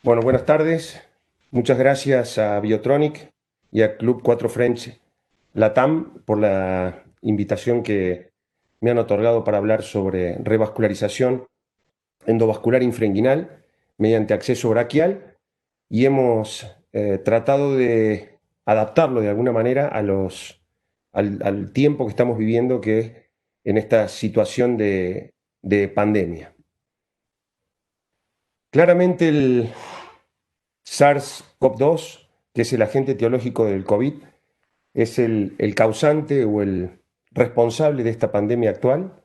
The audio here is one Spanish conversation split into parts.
Bueno, buenas tardes. Muchas gracias a Biotronic y a Club 4 French Latam por la invitación que me han otorgado para hablar sobre revascularización endovascular infrainguinal mediante acceso braquial y hemos tratado de adaptarlo de alguna manera al tiempo que estamos viviendo, que es en esta situación de pandemia. Claramente el SARS-CoV-2, que es el agente etiológico del COVID, es el causante o el responsable de esta pandemia actual,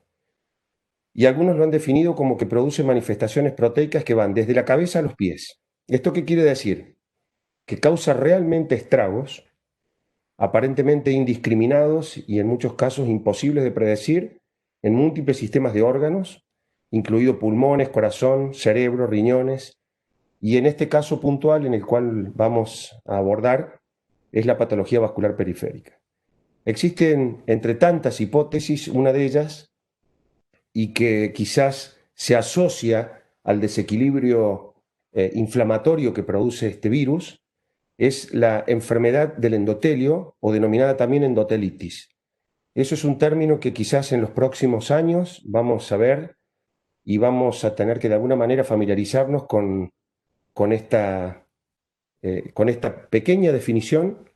y algunos lo han definido como que produce manifestaciones proteicas que van desde la cabeza a los pies. ¿Esto qué quiere decir? Que causa realmente estragos, aparentemente indiscriminados y en muchos casos imposibles de predecir, en múltiples sistemas de órganos, incluido pulmones, corazón, cerebro, riñones, y en este caso puntual en el cual vamos a abordar es la patología vascular periférica. Existen entre tantas hipótesis, una de ellas, y que quizás se asocia al desequilibrio inflamatorio que produce este virus, es la enfermedad del endotelio, o denominada también endotelitis. Eso es un término que quizás en los próximos años vamos a ver y vamos a tener que de alguna manera familiarizarnos con con esta pequeña definición,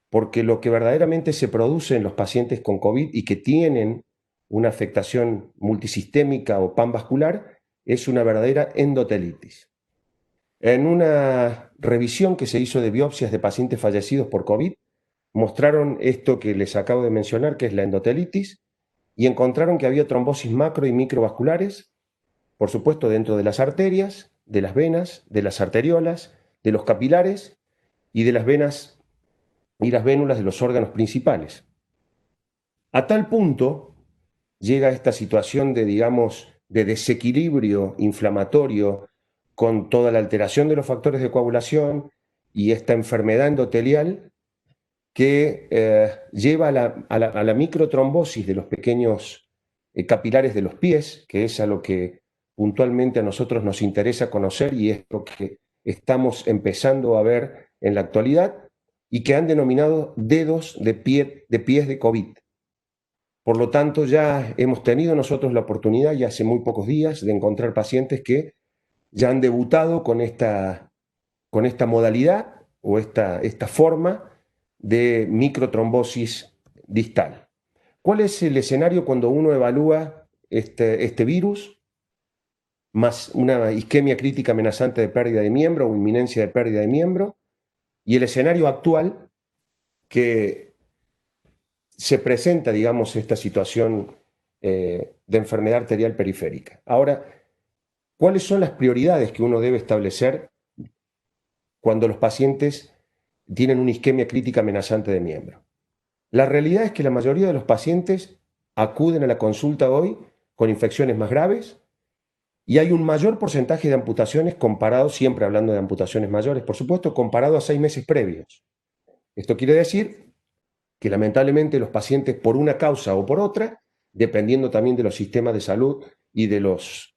porque lo que verdaderamente se produce en los pacientes con COVID y que tienen una afectación multisistémica o panvascular es una verdadera endotelitis. En una revisión que se hizo de biopsias de pacientes fallecidos por COVID, mostraron esto que les acabo de mencionar, que es la endotelitis, y encontraron que había trombosis macro y microvasculares, por supuesto dentro de las arterias, de las venas, de las arteriolas, de los capilares y de las venas y las vénulas de los órganos principales. A tal punto llega esta situación de, digamos, de desequilibrio inflamatorio con toda la alteración de los factores de coagulación y esta enfermedad endotelial que lleva a la microtrombosis de los pequeños capilares de los pies, que es a lo que puntualmente a nosotros nos interesa conocer y es lo que estamos empezando a ver en la actualidad, y que han denominado dedos de pies de COVID. Por lo tanto, ya hemos tenido nosotros la oportunidad, ya hace muy pocos días, de encontrar pacientes que ya han debutado con esta modalidad o esta forma de microtrombosis distal. ¿Cuál es el escenario cuando uno evalúa este virus, más una isquemia crítica amenazante de pérdida de miembro o inminencia de pérdida de miembro? Y el escenario actual, que se presenta, digamos, esta situación de enfermedad arterial periférica. Ahora, ¿cuáles son las prioridades que uno debe establecer cuando los pacientes tienen una isquemia crítica amenazante de miembro? La realidad es que la mayoría de los pacientes acuden a la consulta hoy con infecciones más graves, y hay un mayor porcentaje de amputaciones comparado, siempre hablando de amputaciones mayores, por supuesto, comparado a 6 meses previos. Esto quiere decir que lamentablemente los pacientes, por una causa o por otra, dependiendo también de los sistemas de salud y de los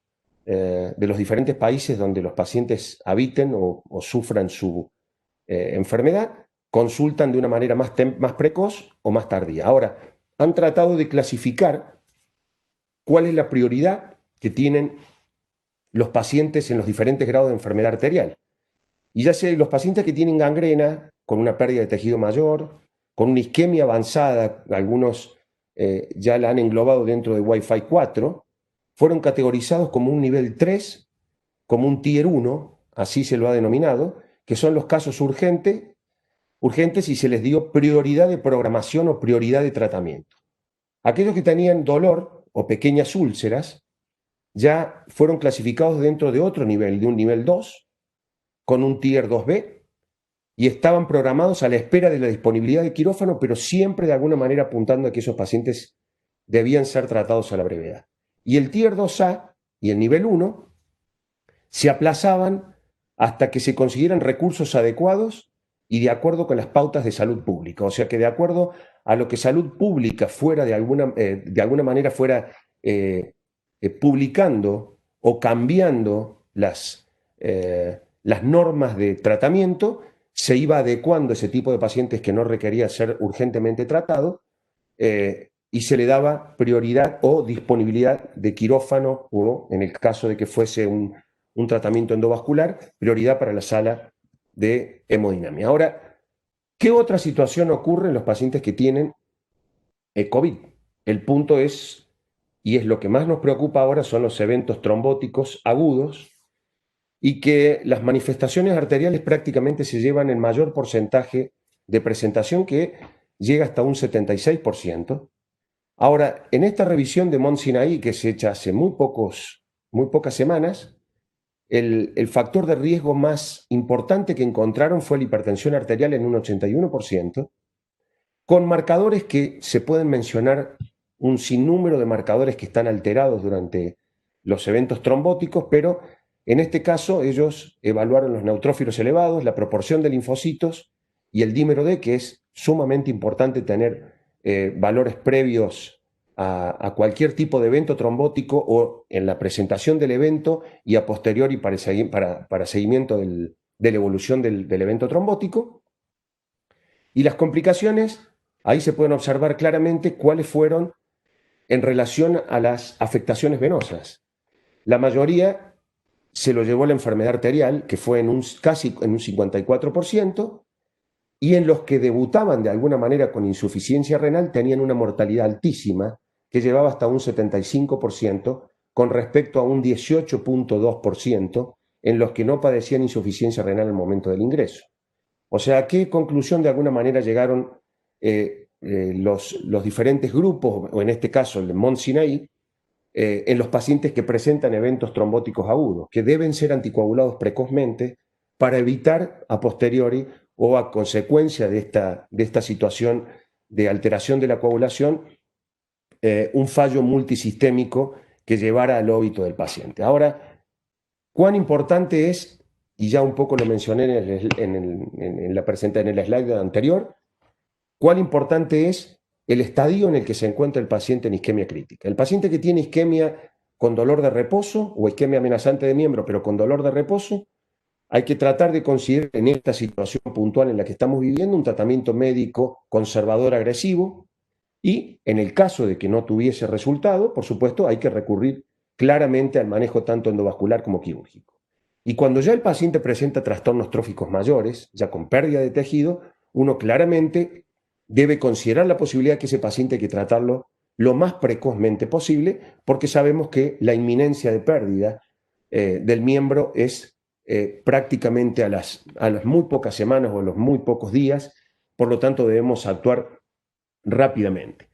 diferentes países donde los pacientes habiten o sufran su enfermedad, consultan de una manera más precoz o más tardía. Ahora, han tratado de clasificar cuál es la prioridad que tienen los pacientes en los diferentes grados de enfermedad arterial. Y ya sea los pacientes que tienen gangrena, con una pérdida de tejido mayor, con una isquemia avanzada, algunos ya la han englobado dentro de Wi-Fi 4, fueron categorizados como un nivel 3, como un tier 1, así se lo ha denominado, que son los casos urgentes, y se les dio prioridad de programación o prioridad de tratamiento. Aquellos que tenían dolor o pequeñas úlceras ya fueron clasificados dentro de otro nivel, de un nivel 2, con un tier 2B, y estaban programados a la espera de la disponibilidad de quirófano, pero siempre de alguna manera apuntando a que esos pacientes debían ser tratados a la brevedad. Y el tier 2A y el nivel 1 se aplazaban hasta que se consiguieran recursos adecuados y de acuerdo con las pautas de salud pública. O sea que de acuerdo a lo que salud pública fuera de alguna manera fuera publicando o cambiando las normas de tratamiento, se iba adecuando ese tipo de pacientes que no requería ser urgentemente tratado, y se le daba prioridad o disponibilidad de quirófano o, en el caso de que fuese un tratamiento endovascular, prioridad para la sala de hemodinamia. Ahora, ¿qué otra situación ocurre en los pacientes que tienen COVID? El punto es, y es lo que más nos preocupa ahora, son los eventos trombóticos agudos, y que las manifestaciones arteriales prácticamente se llevan el mayor porcentaje de presentación, que llega hasta un 76%. Ahora, en esta revisión de Mont Sinai, que se echa hace muy pocas semanas, el factor de riesgo más importante que encontraron fue la hipertensión arterial en un 81%, con marcadores que se pueden mencionar, un sinnúmero de marcadores que están alterados durante los eventos trombóticos, pero en este caso ellos evaluaron los neutrófilos elevados, la proporción de linfocitos y el dímero D, que es sumamente importante tener valores previos a cualquier tipo de evento trombótico o en la presentación del evento y a posteriori para seguimiento de la evolución del evento trombótico. Y las complicaciones, ahí se pueden observar claramente cuáles fueron en relación a las afectaciones venosas. La mayoría se lo llevó la enfermedad arterial, que fue casi en un 54%, y en los que debutaban de alguna manera con insuficiencia renal tenían una mortalidad altísima, que llevaba hasta un 75%, con respecto a un 18.2% en los que no padecían insuficiencia renal al momento del ingreso. O sea, ¿a qué conclusión de alguna manera llegaron los diferentes grupos, o en este caso el de Mont Sinai, en los pacientes que presentan eventos trombóticos agudos, que deben ser anticoagulados precozmente para evitar a posteriori o a consecuencia de esta situación de alteración de la coagulación, un fallo multisistémico que llevara al óbito del paciente? Ahora, ¿cuán importante es? Y ya un poco lo mencioné en el slide anterior, cuán importante es el estadio en el que se encuentra el paciente en isquemia crítica. El paciente que tiene isquemia con dolor de reposo o isquemia amenazante de miembro, pero con dolor de reposo, hay que tratar de considerar en esta situación puntual en la que estamos viviendo un tratamiento médico conservador agresivo, y en el caso de que no tuviese resultado, por supuesto, hay que recurrir claramente al manejo tanto endovascular como quirúrgico. Y cuando ya el paciente presenta trastornos tróficos mayores, ya con pérdida de tejido, uno claramente debe considerar la posibilidad que ese paciente hay que tratarlo lo más precozmente posible, porque sabemos que la inminencia de pérdida del miembro es prácticamente a las muy pocas semanas o a los muy pocos días, por lo tanto debemos actuar rápidamente.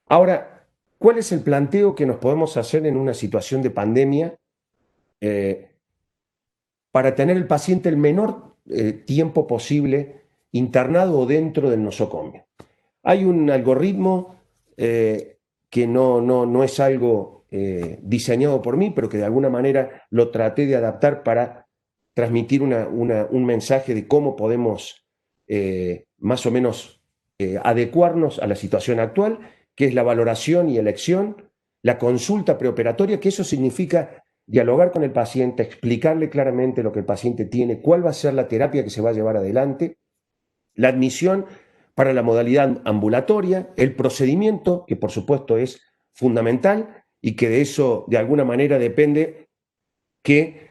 Ahora, ¿cuál es el planteo que nos podemos hacer en una situación de pandemia para tener el paciente el menor tiempo posible internado o dentro del nosocomio? Hay un algoritmo que no es algo diseñado por mí, pero que de alguna manera lo traté de adaptar para transmitir un mensaje de cómo podemos más o menos adecuarnos a la situación actual, que es la valoración y elección, la consulta preoperatoria, que eso significa dialogar con el paciente, explicarle claramente lo que el paciente tiene, cuál va a ser la terapia que se va a llevar adelante, la admisión para la modalidad ambulatoria, el procedimiento, que por supuesto es fundamental y que de eso de alguna manera depende que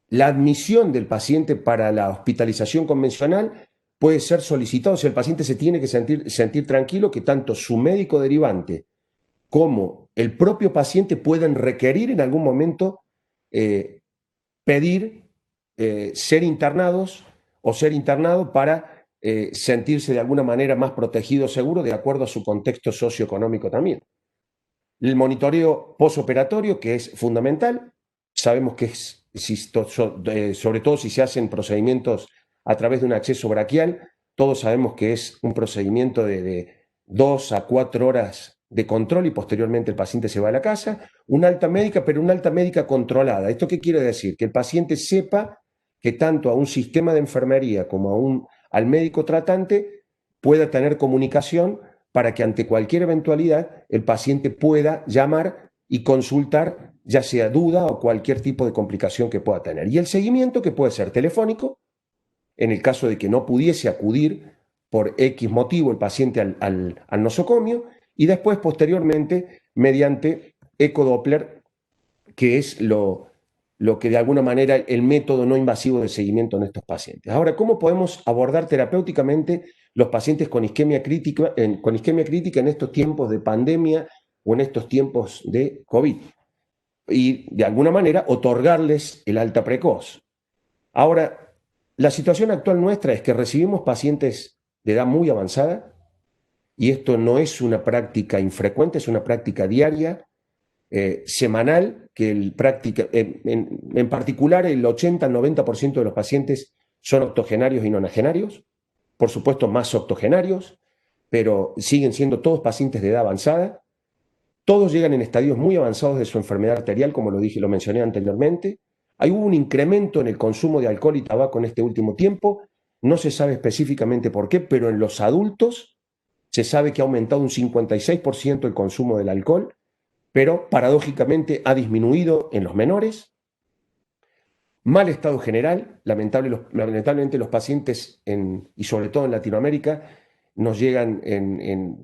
la admisión del paciente para la hospitalización convencional puede ser solicitado si el paciente se tiene que sentir tranquilo que tanto su médico derivante como el propio paciente pueden requerir en algún momento pedir ser internados o ser internado para sentirse de alguna manera más protegido, seguro, de acuerdo a su contexto socioeconómico también. El monitoreo posoperatorio, que es fundamental, sabemos que es, sobre todo si se hacen procedimientos a través de un acceso braquial, todos sabemos que es un procedimiento de 2 a 4 horas de control y posteriormente el paciente se va a la casa. Una alta médica, pero una alta médica controlada. ¿Esto qué quiere decir? Que el paciente sepa que tanto a un sistema de enfermería como al médico tratante pueda tener comunicación para que ante cualquier eventualidad el paciente pueda llamar y consultar ya sea duda o cualquier tipo de complicación que pueda tener. Y el seguimiento, que puede ser telefónico, en el caso de que no pudiese acudir por X motivo el paciente al nosocomio, y después posteriormente mediante ecodoppler, que es lo que de alguna manera el método no invasivo de seguimiento en estos pacientes. Ahora, ¿cómo podemos abordar terapéuticamente los pacientes con isquemia crítica en estos tiempos de pandemia o en estos tiempos de COVID? Y de alguna manera otorgarles el alta precoz. Ahora, la situación actual nuestra es que recibimos pacientes de edad muy avanzada, y esto no es una práctica infrecuente, es una práctica diaria, semanal, que en particular el 80-90% de los pacientes son octogenarios y nonagenarios, por supuesto más octogenarios, pero siguen siendo todos pacientes de edad avanzada. Todos llegan en estadios muy avanzados de su enfermedad arterial, como lo mencioné anteriormente. Ahí hubo un incremento en el consumo de alcohol y tabaco en este último tiempo. No se sabe específicamente por qué, pero en los adultos se sabe que ha aumentado un 56% el consumo del alcohol, pero paradójicamente ha disminuido en los menores. Mal estado general, lamentablemente los pacientes, y sobre todo en Latinoamérica, nos llegan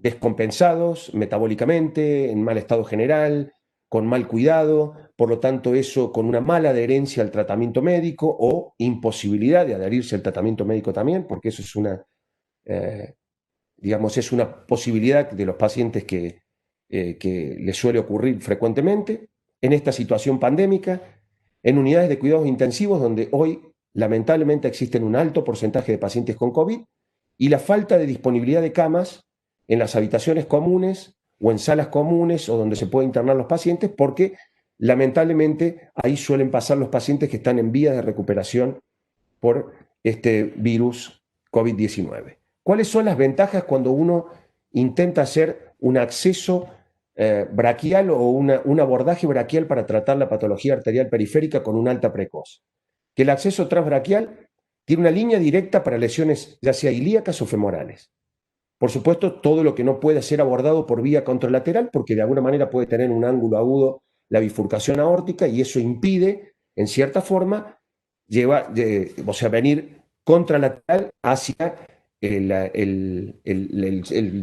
descompensados metabólicamente, en mal estado general, con mal cuidado, por lo tanto eso con una mala adherencia al tratamiento médico o imposibilidad de adherirse al tratamiento médico también, porque eso es es una posibilidad de los pacientes que les suele ocurrir frecuentemente en esta situación pandémica, en unidades de cuidados intensivos donde hoy lamentablemente existen un alto porcentaje de pacientes con COVID, y la falta de disponibilidad de camas en las habitaciones comunes o en salas comunes o donde se puede internar los pacientes, porque lamentablemente ahí suelen pasar los pacientes que están en vías de recuperación por este virus COVID-19. ¿Cuáles son las ventajas cuando uno intenta hacer un acceso braquial o un abordaje braquial para tratar la patología arterial periférica con una alta precoz? Que el acceso transbraquial tiene una línea directa para lesiones ya sea ilíacas o femorales. Por supuesto, todo lo que no puede ser abordado por vía contralateral, porque de alguna manera puede tener un ángulo agudo la bifurcación aórtica, y eso impide, en cierta forma, venir contralateral hacia el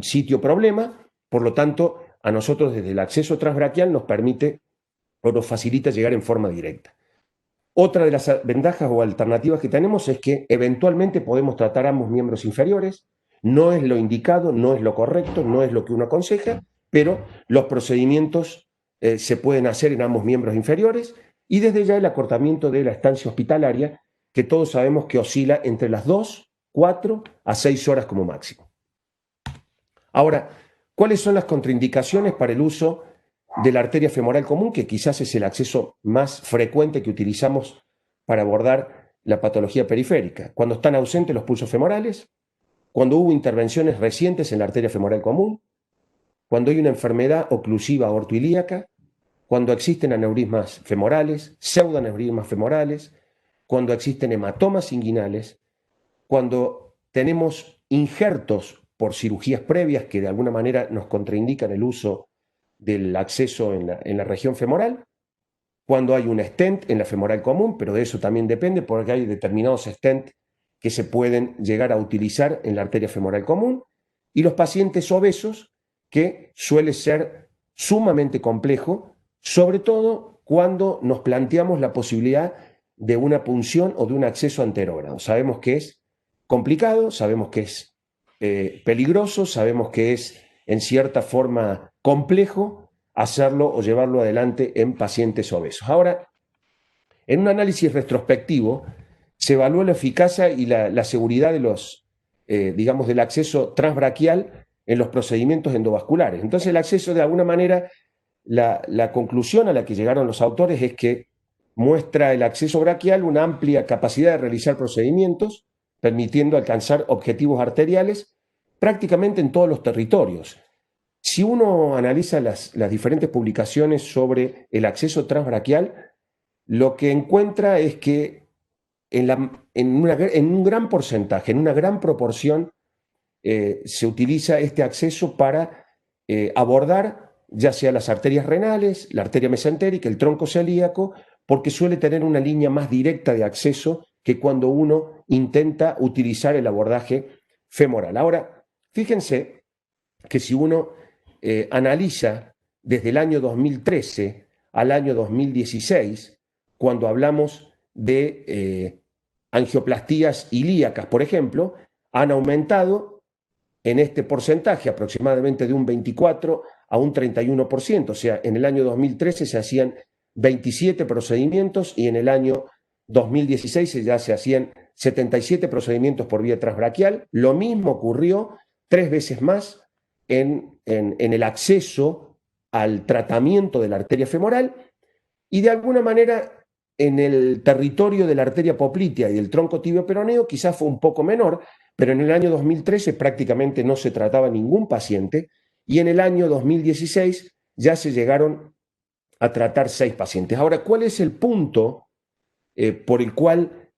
sitio problema. Por lo tanto, a nosotros desde el acceso transbraquial nos permite o nos facilita llegar en forma directa. Otra de las ventajas o alternativas que tenemos es que eventualmente podemos tratar ambos miembros inferiores. No es lo indicado, no es lo correcto, no es lo que uno aconseja, pero los procedimientos se pueden hacer en ambos miembros inferiores, y desde ya el acortamiento de la estancia hospitalaria, que todos sabemos que oscila entre las 2, 4 a 6 horas como máximo. Ahora, ¿cuáles son las contraindicaciones para el uso de la arteria femoral común, que quizás es el acceso más frecuente que utilizamos para abordar la patología periférica? Cuando están ausentes los pulsos femorales, cuando hubo intervenciones recientes en la arteria femoral común, cuando hay una enfermedad oclusiva aortoilíaca, cuando existen aneurismas femorales, pseudoaneurismas femorales, cuando existen hematomas inguinales, cuando tenemos injertos por cirugías previas que de alguna manera nos contraindican el uso del acceso en la región femoral, cuando hay un stent en la femoral común, pero de eso también depende, porque hay determinados stent que se pueden llegar a utilizar en la arteria femoral común, y los pacientes obesos, que suele ser sumamente complejo, sobre todo cuando nos planteamos la posibilidad de una punción o de un acceso anterógrado. Sabemos que es complicado, sabemos que es peligroso, sabemos que es en cierta forma complejo hacerlo o llevarlo adelante en pacientes obesos. Ahora, en un análisis retrospectivo, se evaluó la eficacia y la seguridad del acceso transbraquial en los procedimientos endovasculares. Entonces, el acceso, de alguna manera, la conclusión a la que llegaron los autores es que muestra el acceso braquial una amplia capacidad de realizar procedimientos, permitiendo alcanzar objetivos arteriales prácticamente en todos los territorios. Si uno analiza las diferentes publicaciones sobre el acceso transbraquial, lo que encuentra es que en un gran porcentaje, en una gran proporción, se utiliza este acceso para abordar ya sea las arterias renales, la arteria mesentérica, el tronco celíaco, porque suele tener una línea más directa de acceso que cuando uno intenta utilizar el abordaje femoral. Ahora, fíjense que si uno analiza desde el año 2013 al año 2016, cuando hablamos de angioplastías ilíacas, por ejemplo, han aumentado en este porcentaje aproximadamente de un 24 a un 31%, o sea, en el año 2013 se hacían 27 procedimientos y en el año 2016 ya se hacían 77 procedimientos por vía transbraquial. Lo mismo ocurrió 3 veces más en el acceso al tratamiento de la arteria femoral y de alguna manera en el territorio de la arteria poplitea y del tronco tibio peroneo quizás fue un poco menor, pero en el año 2013 prácticamente no se trataba ningún paciente y en el año 2016 ya se llegaron a tratar 6 pacientes. Ahora, ¿cuál es el punto por el cual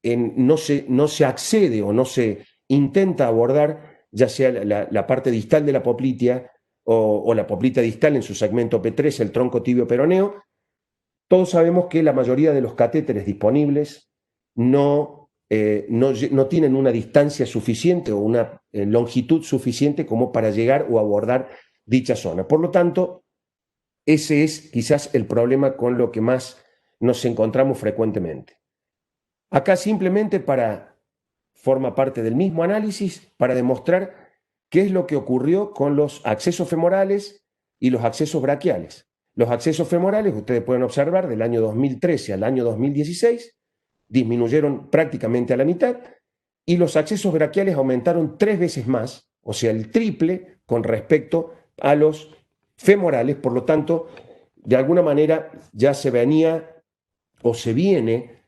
no se accede o no se intenta abordar ya sea la parte distal de la poplitea o la poplitea distal en su segmento P3, el tronco tibio peroneo? Todos sabemos que la mayoría de los catéteres disponibles no tienen una distancia suficiente o una longitud suficiente como para llegar o abordar dicha zona. Por lo tanto, ese es quizás el problema con lo que más nos encontramos frecuentemente. Acá simplemente forma parte del mismo análisis para demostrar qué es lo que ocurrió con los accesos femorales y los accesos braquiales. Los accesos femorales, ustedes pueden observar, del año 2013 al año 2016, disminuyeron prácticamente a la mitad y los accesos braquiales aumentaron 3 veces más, o sea, el triple con respecto a los femorales. Por lo tanto, de alguna manera ya se venía o se viene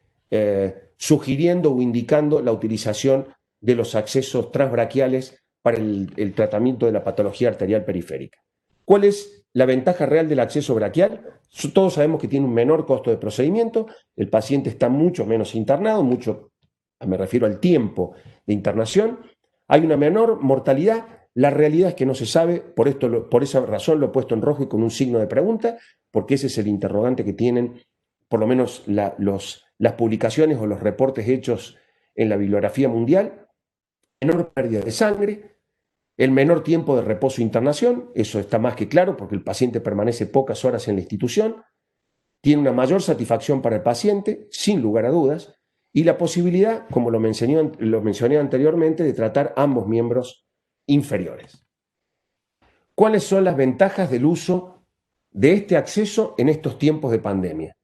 sugiriendo o indicando la utilización de los accesos transbraquiales para el tratamiento de la patología arterial periférica. ¿Cuál es la ventaja real del acceso braquial? Todos sabemos que tiene un menor costo de procedimiento, el paciente está mucho menos internado, me refiero al tiempo de internación, hay una menor mortalidad. La realidad es que no se sabe, por esa razón lo he puesto en rojo y con un signo de pregunta, porque ese es el interrogante que tienen por lo menos las publicaciones o los reportes hechos en la bibliografía mundial. Menor pérdida de sangre, el menor tiempo de reposo e internación, eso está más que claro porque el paciente permanece pocas horas en la institución, tiene una mayor satisfacción para el paciente, sin lugar a dudas, y la posibilidad, como lo mencioné anteriormente, de tratar ambos miembros inferiores. ¿Cuáles son las ventajas del uso de este acceso en estos tiempos de pandemia?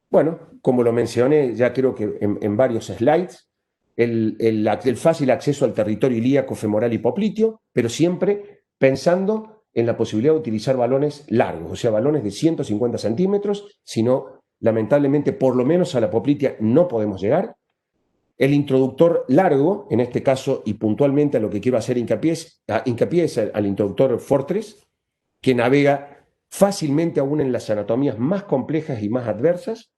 Bueno, como lo mencioné ya creo que en varios slides, el fácil acceso al territorio ilíaco, femoral y popliteo, pero siempre pensando en la posibilidad de utilizar balones largos, o sea, balones de 150 centímetros, si no, lamentablemente, por lo menos a la poplitea no podemos llegar. El introductor largo, en este caso y puntualmente a lo que quiero hacer hincapié es al introductor Fortress, que navega fácilmente aún en las anatomías más complejas y más adversas.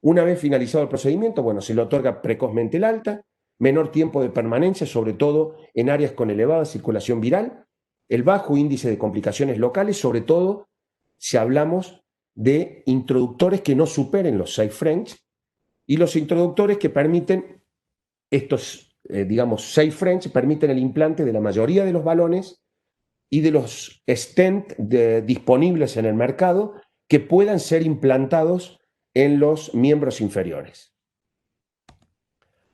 Una vez finalizado el procedimiento, bueno, se le otorga precozmente el alta, menor tiempo de permanencia, sobre todo en áreas con elevada circulación viral, el bajo índice de complicaciones locales, sobre todo si hablamos de introductores que no superen los 6 French y los introductores que permiten estos, 6 French permiten el implante de la mayoría de los balones y de los stent disponibles en el mercado que puedan ser implantados en los miembros inferiores.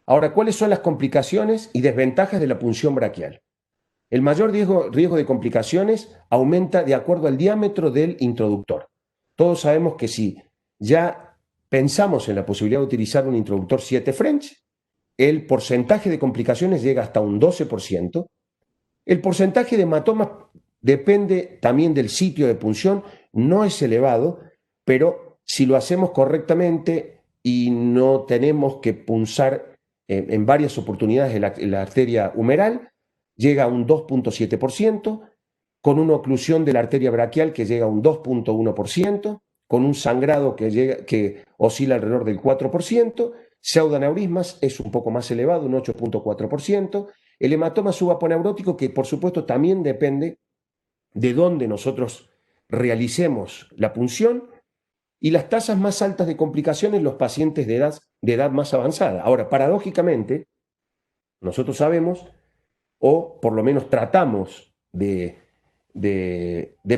Ahora, ¿cuáles son las complicaciones y desventajas de la punción braquial? El mayor riesgo de complicaciones aumenta de acuerdo al diámetro del introductor. Todos sabemos que si ya pensamos en la posibilidad de utilizar un introductor 7 French, el porcentaje de complicaciones llega hasta un 12%. El porcentaje de hematomas depende también del sitio de punción, no es elevado, pero si lo hacemos correctamente y no tenemos que punzar en varias oportunidades la arteria humeral, llega a un 2.7%, con una oclusión de la arteria braquial que llega a un 2.1%, con un sangrado que oscila alrededor del 4%, pseudoneurismas es un poco más elevado, un 8.4%, el hematoma subaponeurótico que por supuesto también depende de donde nosotros realicemos la punción y las tasas más altas de complicaciones en los pacientes de edad más avanzada. Ahora, paradójicamente, nosotros sabemos, o por lo menos tratamos de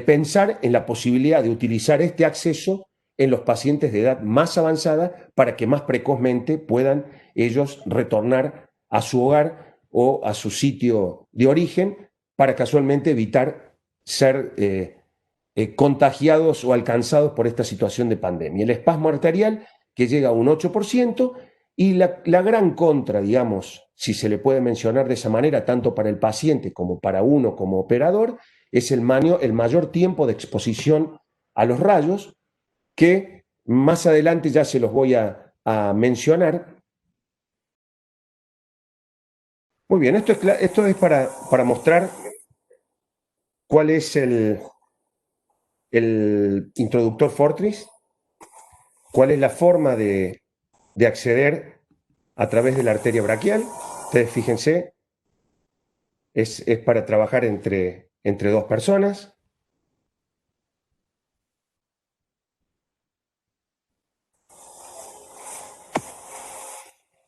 pensar en la posibilidad de utilizar este acceso en los pacientes de edad más avanzada para que más precozmente puedan ellos retornar a su hogar o a su sitio de origen para casualmente evitar ser contagiados o alcanzados por esta situación de pandemia. El espasmo arterial que llega a un 8% y la gran contra, digamos, si se le puede mencionar de esa manera, tanto para el paciente como para uno como operador, es el mayor tiempo de exposición a los rayos, que más adelante ya se los voy a mencionar. Muy bien, esto es para mostrar cuál es el introductor Fortris, cuál es la forma de acceder a través de la arteria braquial. Ustedes fíjense, es para trabajar entre dos personas.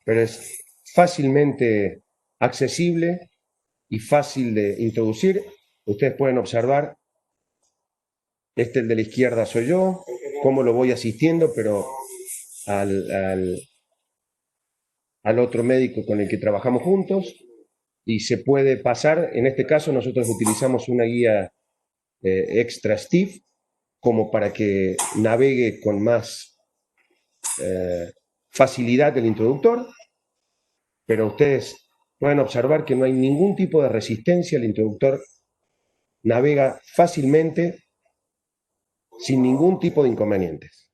Pero es fácilmente accesible y fácil de introducir. Ustedes pueden observar, el de la izquierda soy yo, cómo lo voy asistiendo, pero al otro médico con el que trabajamos juntos, y se puede pasar. En este caso nosotros utilizamos una guía extra Steve como para que navegue con más facilidad el introductor, pero ustedes pueden observar que no hay ningún tipo de resistencia. El introductor navega fácilmente sin ningún tipo de inconvenientes.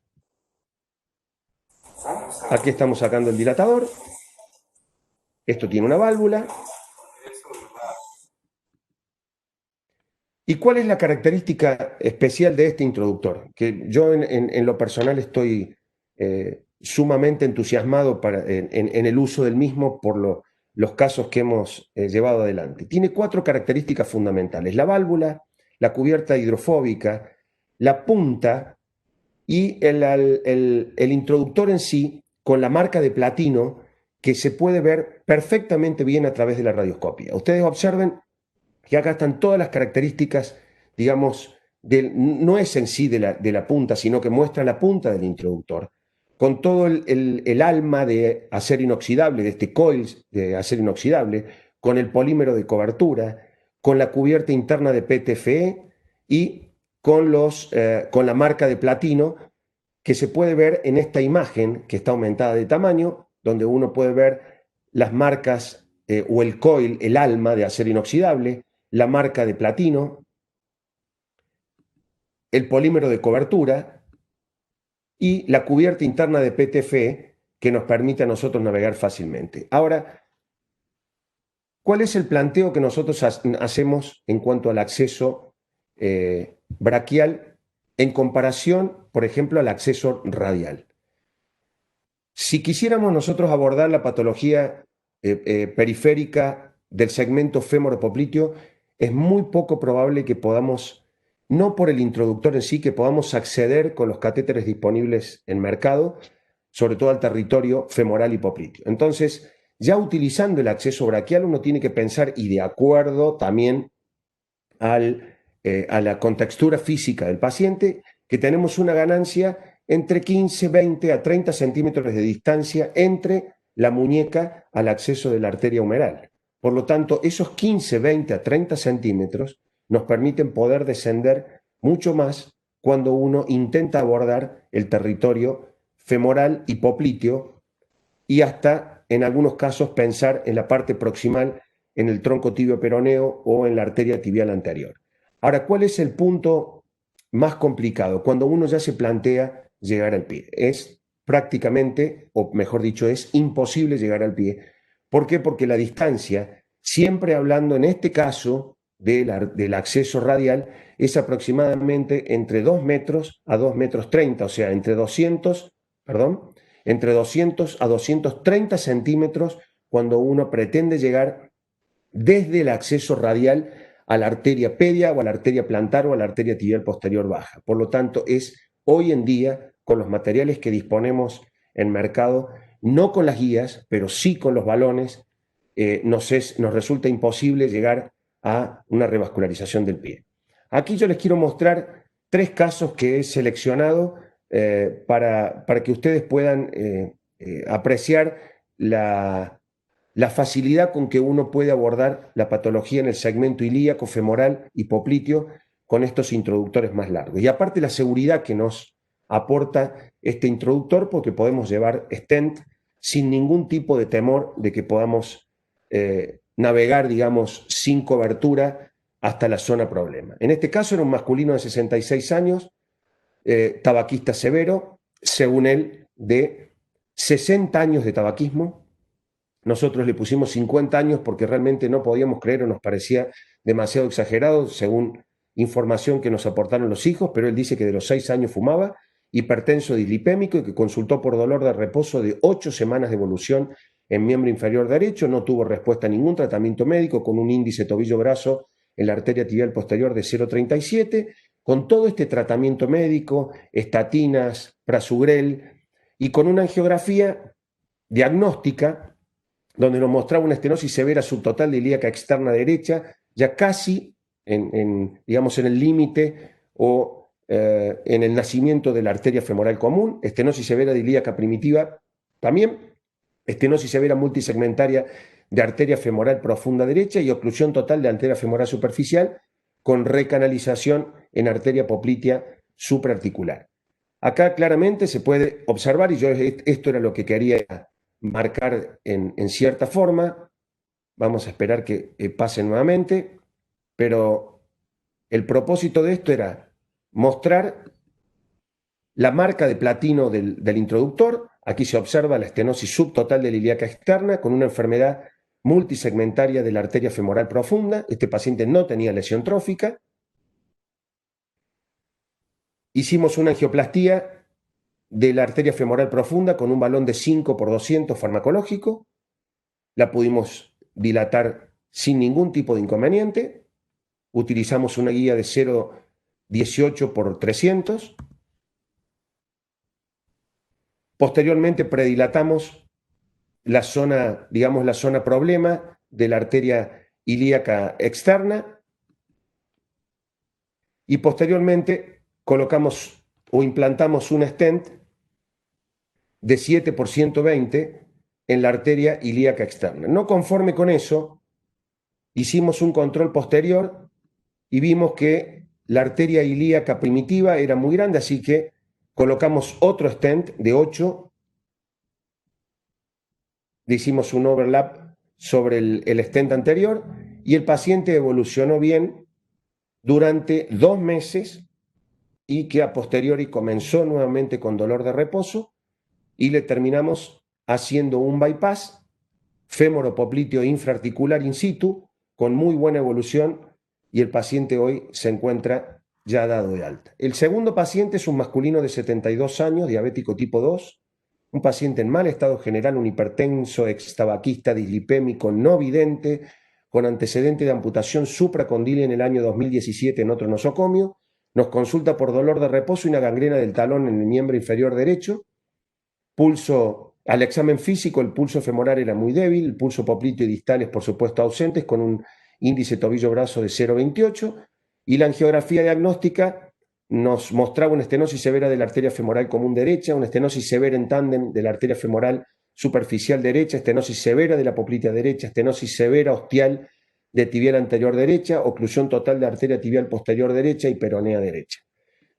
Aquí estamos sacando el dilatador. Esto tiene una válvula. ¿Y cuál es la característica especial de este introductor? Que yo en lo personal estoy sumamente entusiasmado en el uso del mismo por los casos que hemos llevado adelante. Tiene 4 características fundamentales: la válvula, la cubierta hidrofóbica, la punta y el introductor en sí, con la marca de platino que se puede ver perfectamente bien a través de la radioscopia. Ustedes observen que acá están todas las características, digamos, no es en sí de la punta, sino que muestra la punta del introductor, con todo el alma de acero inoxidable, de este coil de acero inoxidable, con el polímero de cobertura, con la cubierta interna de PTFE y con la marca de platino que se puede ver en esta imagen que está aumentada de tamaño, donde uno puede ver las marcas o el coil, el alma de acero inoxidable, la marca de platino, el polímero de cobertura y la cubierta interna de PTFE que nos permite a nosotros navegar fácilmente. Ahora, ¿cuál es el planteo que nosotros hacemos en cuanto al acceso braquial en comparación, por ejemplo, al acceso radial? Si quisiéramos nosotros abordar la patología periférica del segmento fémoro-popliteo, es muy poco probable que podamos, no por el introductor en sí, que podamos acceder con los catéteres disponibles en mercado, sobre todo al territorio femoral y popliteo. Entonces, ya utilizando el acceso braquial, uno tiene que pensar, y de acuerdo también a la contextura física del paciente, que tenemos una ganancia entre 15, 20 a 30 centímetros de distancia entre la muñeca al acceso de la arteria humeral. Por lo tanto, esos 15, 20 a 30 centímetros nos permiten poder descender mucho más cuando uno intenta abordar el territorio femoral y popliteo, y hasta en algunos casos pensar en la parte proximal, en el tronco tibio peroneo o en la arteria tibial anterior. Ahora, ¿cuál es el punto más complicado? Cuando uno ya se plantea llegar al pie. Es prácticamente, o mejor dicho, es imposible llegar al pie. ¿Por qué? Porque la distancia, siempre hablando en este caso del acceso radial, es aproximadamente entre 2 metros a 2 metros 30, o sea, entre 200 a 230 centímetros cuando uno pretende llegar desde el acceso radial a la arteria pedia o a la arteria plantar o a la arteria tibial posterior baja. Por lo tanto, es hoy en día, con los materiales que disponemos en mercado, no con las guías, pero sí con los balones, nos resulta imposible llegar a una revascularización del pie. Aquí yo les quiero mostrar 3 casos que he seleccionado para que ustedes puedan apreciar la facilidad con que uno puede abordar la patología en el segmento ilíaco, femoral y popliteo con estos introductores más largos. Y aparte la seguridad que nos aporta este introductor, porque podemos llevar stent sin ningún tipo de temor de que podamos navegar, digamos, sin cobertura hasta la zona problema. En este caso era un masculino de 66 años, tabaquista severo, según él, de 60 años de tabaquismo. Nosotros le pusimos 50 años porque realmente no podíamos creer o nos parecía demasiado exagerado, según información que nos aportaron los hijos, pero él dice que de los 6 años fumaba, hipertenso dislipémico y que consultó por dolor de reposo de 8 semanas de evolución en miembro inferior derecho, no tuvo respuesta a ningún tratamiento médico, con un índice tobillo-brazo en la arteria tibial posterior de 0,37, con todo este tratamiento médico, estatinas, prasugrel, y con una angiografía diagnóstica donde nos mostraba una estenosis severa subtotal de ilíaca externa derecha, ya casi digamos, en el límite o en el nacimiento de la arteria femoral común, estenosis severa de ilíaca primitiva también, estenosis severa multisegmentaria de arteria femoral profunda derecha y oclusión total de arteria femoral superficial con recanalización en arteria poplitea supraarticular. Acá claramente se puede observar, y yo esto era lo que quería marcar en cierta forma. Vamos a esperar que pase nuevamente, pero el propósito de esto era mostrar la marca de platino del introductor. Aquí se observa la estenosis subtotal de la ilíaca externa con una enfermedad multisegmentaria de la arteria femoral profunda. Este paciente no tenía lesión trófica. Hicimos una angioplastía de la arteria femoral profunda con un balón de 5x200 farmacológico. La pudimos dilatar sin ningún tipo de inconveniente. Utilizamos una guía de 0,18x300. Posteriormente predilatamos la zona, digamos, la zona problema de la arteria ilíaca externa y posteriormente colocamos o implantamos un stent de 7x120 en la arteria ilíaca externa. No conforme con eso, hicimos un control posterior y vimos que la arteria ilíaca primitiva era muy grande, así que colocamos otro stent de 8, hicimos un overlap sobre el stent anterior y el paciente evolucionó bien durante 2 meses y que a posteriori comenzó nuevamente con dolor de reposo y le terminamos haciendo un bypass fémoro-popliteo infraarticular in situ con muy buena evolución y el paciente hoy se encuentra ya dado de alta. El segundo paciente es un masculino de 72 años, diabético tipo 2, un paciente en mal estado general, un hipertenso, extabaquista, dislipémico, no vidente, con antecedente de amputación supracondílea en el año 2017 en otro nosocomio. Nos consulta por dolor de reposo y una gangrena del talón en el miembro inferior derecho. Pulso, al examen físico, el pulso femoral era muy débil, el pulso popliteo y distales, por supuesto, ausentes, con un índice tobillo-brazo de 0,28, y la angiografía diagnóstica nos mostraba una estenosis severa de la arteria femoral común derecha, una estenosis severa en tándem de la arteria femoral superficial derecha, estenosis severa de la poplitea derecha, estenosis severa ostial de tibial anterior derecha, oclusión total de arteria tibial posterior derecha y peronea derecha.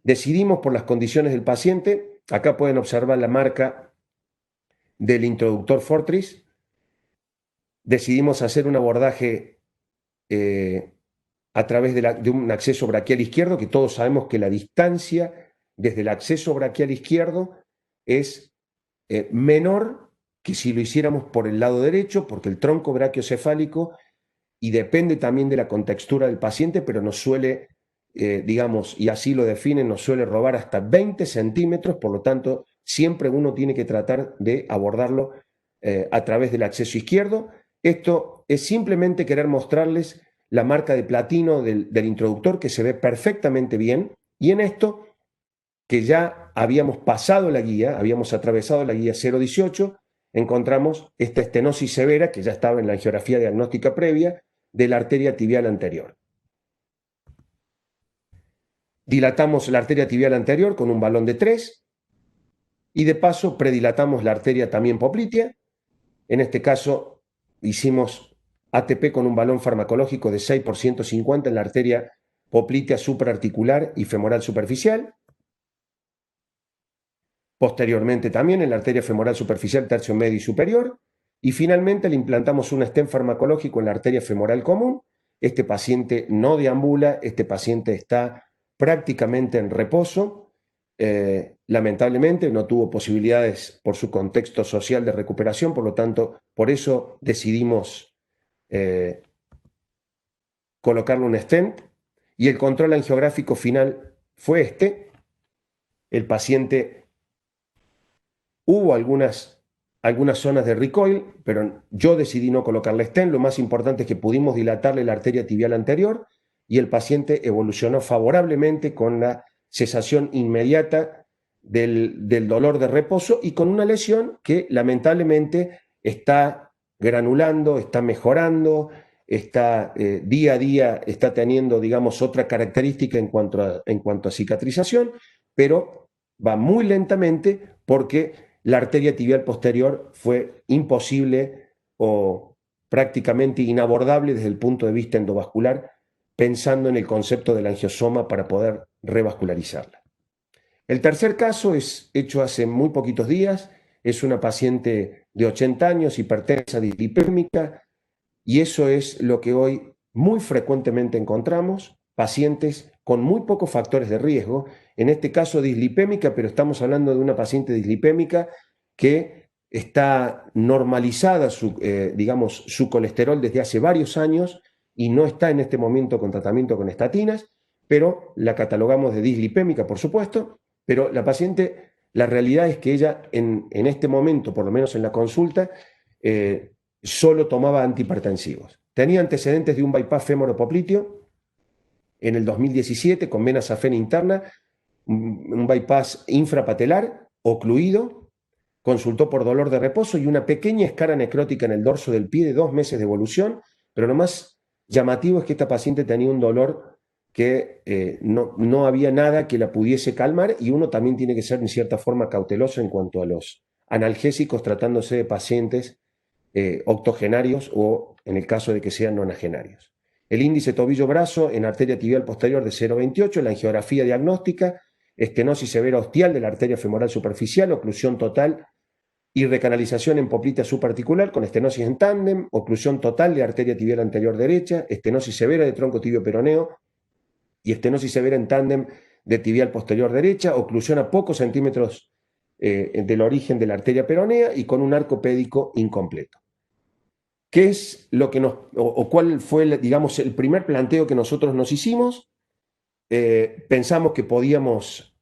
Decidimos por las condiciones del paciente, acá pueden observar la marca del introductor Fortris, decidimos hacer un abordaje a través de un acceso braquial izquierdo, que todos sabemos que la distancia desde el acceso braquial izquierdo es menor que si lo hiciéramos por el lado derecho, porque el tronco brachiocefálico, y depende también de la contextura del paciente, pero nos suele, digamos, y así lo definen, nos suele robar hasta 20 centímetros, por lo tanto, siempre uno tiene que tratar de abordarlo a través del acceso izquierdo. Esto es simplemente querer mostrarles la marca de platino del introductor, que se ve perfectamente bien, y en esto, que ya habíamos pasado la guía, habíamos atravesado la guía 018, encontramos esta estenosis severa, que ya estaba en la angiografía diagnóstica previa, de la arteria tibial anterior. Dilatamos la arteria tibial anterior con un balón de 3 y de paso predilatamos la arteria también poplitea. En este caso hicimos ATP con un balón farmacológico de 6 por 150 en la arteria poplitea supraarticular y femoral superficial. Posteriormente también en la arteria femoral superficial tercio medio y superior. Y finalmente le implantamos un stent farmacológico en la arteria femoral común. Este paciente no deambula, este paciente está prácticamente en reposo. Lamentablemente no tuvo posibilidades por su contexto social de recuperación, por lo tanto, por eso decidimos colocarle un stent, y el control angiográfico final fue este. El paciente, hubo algunas zonas de recoil, pero yo decidí no colocarle stent. Lo más importante es que pudimos dilatarle la arteria tibial anterior y el paciente evolucionó favorablemente con la cesación inmediata del dolor de reposo y con una lesión que lamentablemente está granulando, está mejorando, está día a día está teniendo, digamos, otra característica en cuanto a cicatrización, pero va muy lentamente porque la arteria tibial posterior fue imposible o prácticamente inabordable desde el punto de vista endovascular, pensando en el concepto del angiosoma para poder revascularizarla. El tercer caso es hecho hace muy poquitos días, es una paciente de 80 años, hipertensa dislipémica, y eso es lo que hoy muy frecuentemente encontramos, pacientes con muy pocos factores de riesgo, en este caso dislipémica, pero estamos hablando de una paciente dislipémica que está normalizada digamos, su colesterol desde hace varios años y no está en este momento con tratamiento con estatinas, pero la catalogamos de dislipémica, por supuesto, pero la paciente, la realidad es que ella en este momento, por lo menos en la consulta, solo tomaba antihipertensivos. Tenía antecedentes de un bypass femoropopliteo en el 2017 con vena safena interna, un bypass infrapatelar ocluido, consultó por dolor de reposo y una pequeña escara necrótica en el dorso del pie de 2 meses de evolución, pero lo más llamativo es que esta paciente tenía un dolor que no había nada que la pudiese calmar, y uno también tiene que ser en cierta forma cauteloso en cuanto a los analgésicos tratándose de pacientes octogenarios o en el caso de que sean nonagenarios. El índice tobillo-brazo en arteria tibial posterior de 0,28, la angiografía diagnóstica, estenosis severa ostial de la arteria femoral superficial, oclusión total y recanalización en poplitea subarticular con estenosis en tándem, oclusión total de arteria tibial anterior derecha, estenosis severa de tronco tibio peroneo y estenosis severa en tándem de tibial posterior derecha, oclusión a pocos centímetros del origen de la arteria peronea y con un arco pédico incompleto. ¿Qué es lo que o cuál fue, digamos, el primer planteo que nosotros nos hicimos? Pensamos que podíamos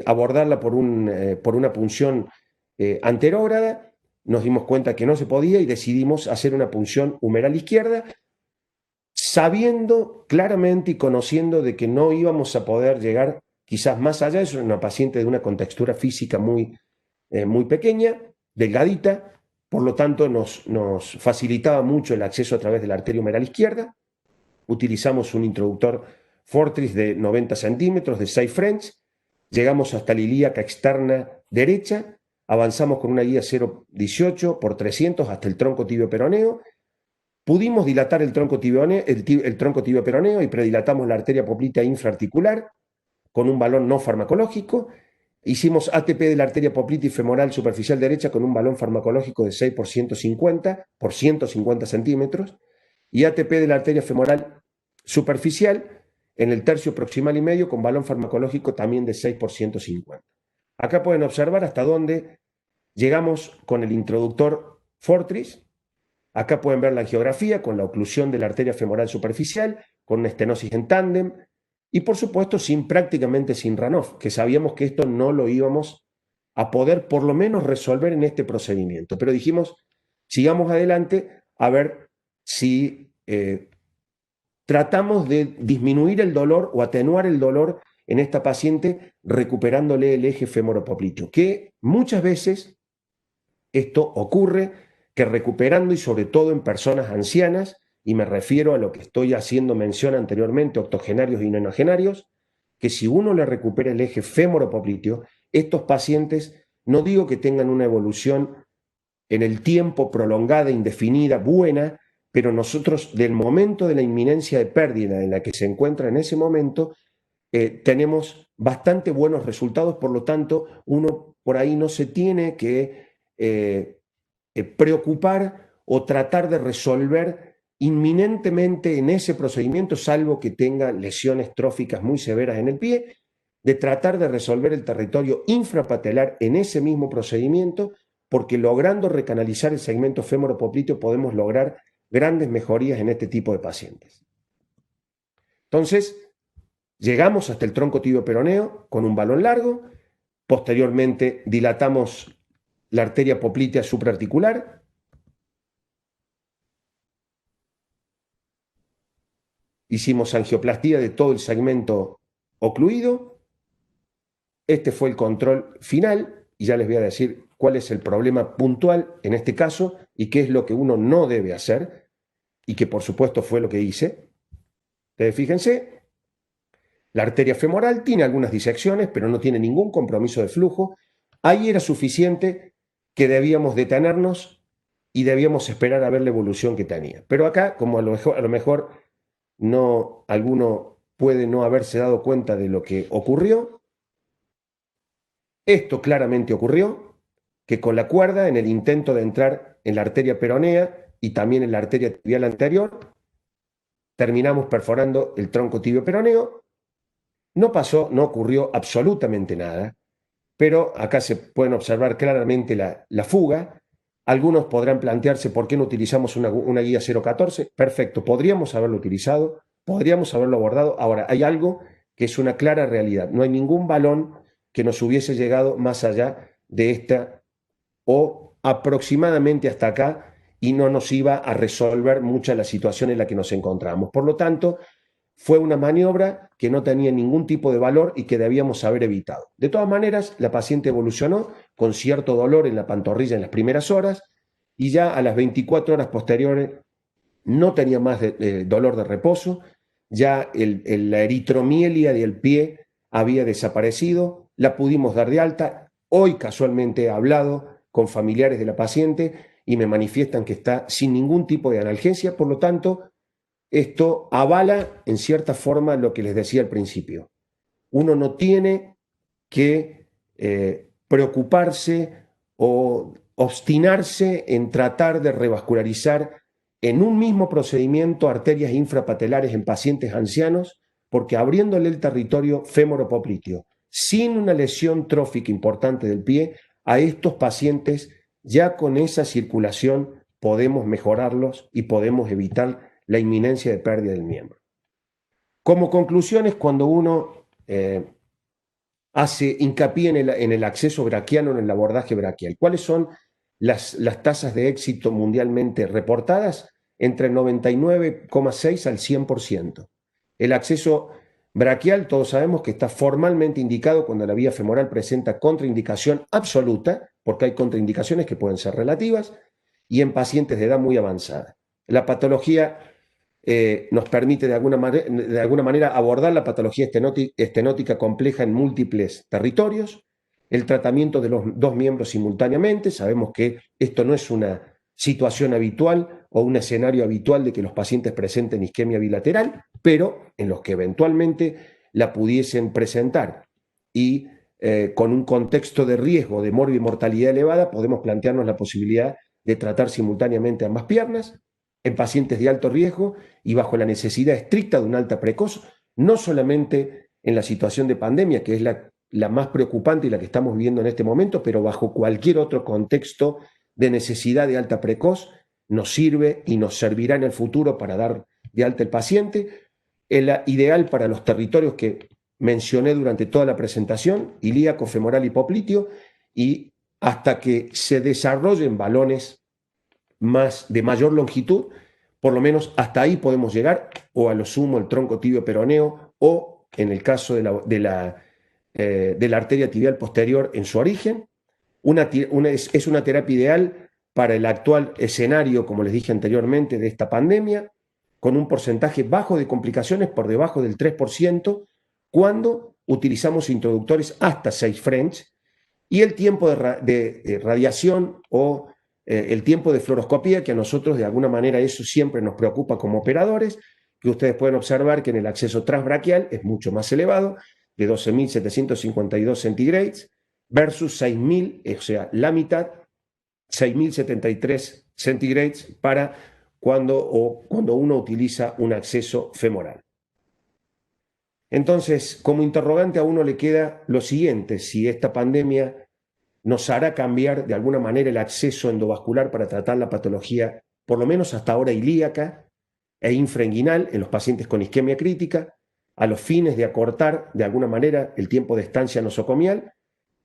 abordarla por una punción anterógrada, nos dimos cuenta que no se podía y decidimos hacer una punción humeral izquierda, sabiendo claramente y conociendo de que no íbamos a poder llegar quizás más allá. Es una paciente de una contextura física muy pequeña, delgadita, por lo tanto nos facilitaba mucho el acceso a través de la arteria humeral izquierda. Utilizamos un introductor Fortris de 90 centímetros, de 6 French, llegamos hasta la ilíaca externa derecha, avanzamos con una guía 0,18 por 300 hasta el tronco tibio peroneo, pudimos dilatar el tronco tibio peroneo y predilatamos la arteria poplitea infraarticular con un balón no farmacológico. Hicimos ATP de la arteria poplitea femoral superficial derecha con un balón farmacológico de 6 por 150 centímetros y ATP de la arteria femoral superficial en el tercio proximal y medio con balón farmacológico también de 6 por 150. Acá pueden observar hasta dónde llegamos con el introductor Fortris. Acá pueden ver la angiografía con la oclusión de la arteria femoral superficial, con una estenosis en tándem, y por supuesto prácticamente sin runoff, que sabíamos que esto no lo íbamos a poder por lo menos resolver en este procedimiento. Pero dijimos, sigamos adelante a ver si tratamos de disminuir el dolor o atenuar el dolor en esta paciente recuperándole el eje femoropopliteo, que muchas veces esto ocurre que recuperando y sobre todo en personas ancianas, y me refiero a lo que estoy haciendo mención anteriormente, octogenarios y nonagenarios, que si uno le recupera el eje femoropopliteo, estos pacientes, no digo que tengan una evolución en el tiempo prolongada, indefinida, buena, pero nosotros del momento de la inminencia de pérdida en la que se encuentra en ese momento, tenemos bastante buenos resultados, por lo tanto, uno por ahí no se tiene que preocupar o tratar de resolver inminentemente en ese procedimiento, salvo que tenga lesiones tróficas muy severas en el pie, de tratar de resolver el territorio infrapatelar en ese mismo procedimiento, porque logrando recanalizar el segmento femoropopliteo podemos lograr grandes mejorías en este tipo de pacientes. Entonces, llegamos hasta el tronco tibio peroneo con un balón largo, posteriormente dilatamos la arteria poplitea supraarticular, hicimos angioplastía de todo el segmento ocluido. Este fue el control final y ya les voy a decir cuál es el problema puntual en este caso y qué es lo que uno no debe hacer y que por supuesto fue lo que hice. Entonces, fíjense, la arteria femoral tiene algunas disecciones, pero no tiene ningún compromiso de flujo. Ahí era suficiente que debíamos detenernos y debíamos esperar a ver la evolución que tenía. Pero acá, como a lo mejor no, alguno puede no haberse dado cuenta de lo que ocurrió, esto claramente ocurrió, que con la cuerda, en el intento de entrar en la arteria peronea y también en la arteria tibial anterior, terminamos perforando el tronco tibio peroneo. No pasó, no ocurrió absolutamente nada, pero acá se pueden observar claramente la fuga. Algunos podrán plantearse por qué no utilizamos una guía 014. Perfecto, podríamos haberlo utilizado, podríamos haberlo abordado. Ahora, hay algo que es una clara realidad. No hay ningún balón que nos hubiese llegado más allá de esta o aproximadamente hasta acá y no nos iba a resolver mucha la situación en la que nos encontramos. Por lo tanto, fue una maniobra que no tenía ningún tipo de valor y que debíamos haber evitado. De todas maneras, la paciente evolucionó con cierto dolor en la pantorrilla en las primeras horas y ya a las 24 horas posteriores no tenía más dolor de reposo, ya la eritromielia del pie había desaparecido, la pudimos dar de alta. Hoy casualmente he hablado con familiares de la paciente y me manifiestan que está sin ningún tipo de analgesia, por lo tanto, esto avala en cierta forma lo que les decía al principio. Uno no tiene que preocuparse o obstinarse en tratar de revascularizar en un mismo procedimiento arterias infrapatelares en pacientes ancianos, porque abriéndole el territorio femoropopliteo sin una lesión trófica importante del pie, a estos pacientes ya con esa circulación podemos mejorarlos y podemos evitar la inminencia de pérdida del miembro. Como conclusiones, cuando uno hace hincapié en el acceso braquiano, en el abordaje braquial, ¿cuáles son las tasas de éxito mundialmente reportadas? Entre el 99,6 al 100%. El acceso braquial, todos sabemos que está formalmente indicado cuando la vía femoral presenta contraindicación absoluta, porque hay contraindicaciones que pueden ser relativas, y en pacientes de edad muy avanzada. La patología nos permite de alguna manera abordar la patología estenótica compleja en múltiples territorios, el tratamiento de los dos miembros simultáneamente. Sabemos que esto no es una situación habitual o un escenario habitual de que los pacientes presenten isquemia bilateral, pero en los que eventualmente la pudiesen presentar y con un contexto de riesgo de morbimortalidad elevada, podemos plantearnos la posibilidad de tratar simultáneamente ambas piernas en pacientes de alto riesgo y bajo la necesidad estricta de un alta precoz, no solamente en la situación de pandemia, que es la más preocupante y la que estamos viviendo en este momento, pero bajo cualquier otro contexto de necesidad de alta precoz, nos sirve y nos servirá en el futuro para dar de alta el paciente. El ideal para los territorios que mencioné durante toda la presentación, ilíaco, femoral y popliteo, y hasta que se desarrollen balones de mayor longitud, Por lo menos hasta ahí podemos llegar, o a lo sumo el tronco tibio peroneo, o en el caso de la arteria tibial posterior en su origen. Es una terapia ideal para el actual escenario, como les dije anteriormente, de esta pandemia, con un porcentaje bajo de complicaciones, por debajo del 3%, cuando utilizamos introductores hasta 6 French, y el tiempo de radiación o el tiempo de fluoroscopía, que a nosotros de alguna manera eso siempre nos preocupa como operadores, que ustedes pueden observar que en el acceso transbraquial es mucho más elevado, de 12.752 centigrades versus 6.000, o sea, la mitad, 6.073 centigrades para cuando uno utiliza un acceso femoral. Entonces, como interrogante a uno le queda lo siguiente: si esta pandemia nos hará cambiar de alguna manera el acceso endovascular para tratar la patología, por lo menos hasta ahora ilíaca e infrainguinal en los pacientes con isquemia crítica, a los fines de acortar de alguna manera el tiempo de estancia nosocomial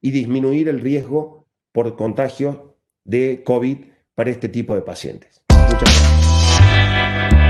y disminuir el riesgo por contagio de COVID para este tipo de pacientes. Muchas gracias.